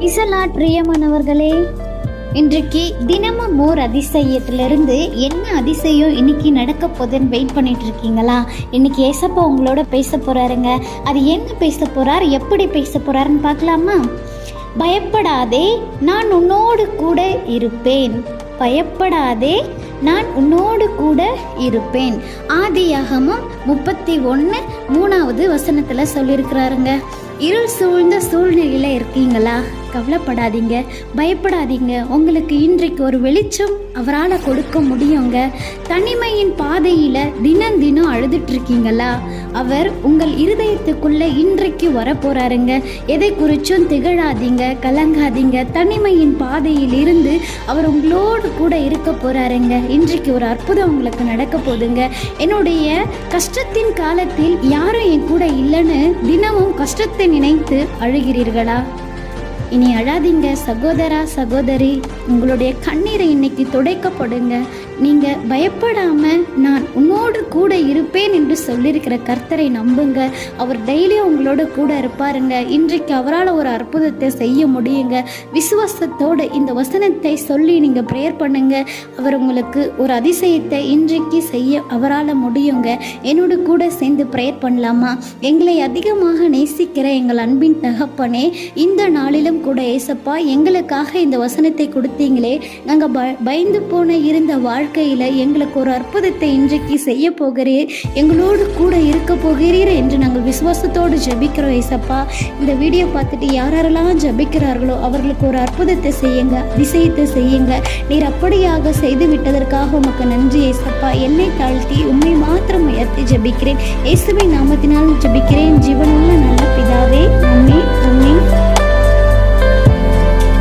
இசலாட் பிரியமானவர்களே, இன்றைக்கு தினமும் ஓர் அதிசயத்திலிருந்து என்ன அதிசயம் இன்னைக்கு நடக்க போகுதுன்னு வெயிட் பண்ணிட்டு இருக்கீங்களா? இன்னைக்கு ஏசப்பா உங்களோட பேச போறாருங்க. அது என்ன பேச போறார், எப்படி பேச போறாருன்னு பார்க்கலாமா? பயப்படாதே, நான் உன்னோடு கூட இருப்பேன். பயப்படாதே, நான் உன்னோடு கூட இருப்பேன். ஆதியாகமம் 31:3 சொல்லியிருக்கிறாருங்க. இருள் சூழ்ந்த சூழ்நிலையில் இருக்கீங்களா? கவலைப்படாதீங்க, பயப்படாதீங்க. உங்களுக்கு இன்றைக்கு ஒரு வெளிச்சம் அவரால் கொடுக்க முடியுங்க. தனிமையின் பாதையில் தினம் அழுதுட்டு இருக்கீங்களா? அவர் உங்கள் இருதயத்துக்குள்ளே இன்றைக்கு வரப்போறாருங்க. எதை குறிச்சும் திகழாதீங்க, கலங்காதீங்க. தனிமையின் பாதையில் இருந்து அவர் உங்களோடு கூட இருக்க போறாருங்க. இன்றைக்கு ஒரு அற்புதம் உங்களுக்கு நடக்க போகுதுங்க. என்னுடைய கஷ்டத்தின் காலத்தில் யாரும் என் கூட இல்லைன்னு தினமும் கஷ்டத்தை நினைத்து அழுகிறீர்களா? இனி அழாதீங்க சகோதரா, சகோதரி. உங்களுடைய கண்ணீரை இன்னைக்கு துடைக்கப்படுங்க. நீங்கள் பயப்படாமல் நான் உன்னோடு கூட இருப்பேன் என்று சொல்லியிருக்கிற கர்த்தரை நம்புங்க. அவர் டெய்லியும் உங்களோட கூட இருப்பாருங்க. இன்றைக்கு அவரால் ஒரு அற்புதத்தை செய்ய முடியுங்க. விசுவாசத்தோடு இந்த வசனத்தை சொல்லி நீங்கள் ப்ரேயர் பண்ணுங்க. அவர் உங்களுக்கு ஒரு அதிசயத்தை இன்றைக்கு செய்ய அவரால் முடியுங்க. என்னோட கூட சேர்ந்து ப்ரேயர் பண்ணலாமா? எங்களை அதிகமாக நேசிக்கிற எங்கள் அன்பின் தகப்பனே, இந்த நாளிலும் கூட ஏசப்பா எங்களுக்காக இந்த வசனத்தை கொடுத்தீங்களே. நாங்கள் பயந்து போன இருந்த வாழ்க்கையில் எங்களுக்கு ஒரு அற்புதத்தை இன்றைக்கு செய்ய போகிறீர், எங்களோடு கூட இருக்க போகிறீர் என்று நாங்கள் விசுவாசத்தோடு ஜெபிக்கிறோம் ஏசப்பா. இந்த வீடியோ பார்த்துட்டு யாரெல்லாம் ஜெபிக்கிறார்களோ அவர்களுக்கு ஒரு அற்புதத்தை செய்யுங்க, அதிசயத்தை செய்யுங்க. நீர் அப்படியாக செய்து விட்டதற்காக உமக்கு நன்றி ஏசப்பா. என்னை தாழ்த்தி உண்மை மாத்திரம் உயர்த்தி ஜெபிக்கிறேன். இயேசுவின் நாமத்தினால் ஜெபிக்கிறேன். ஜீவனுள்ள நல்ல பிதாவே, ஆமென், ஆமென்.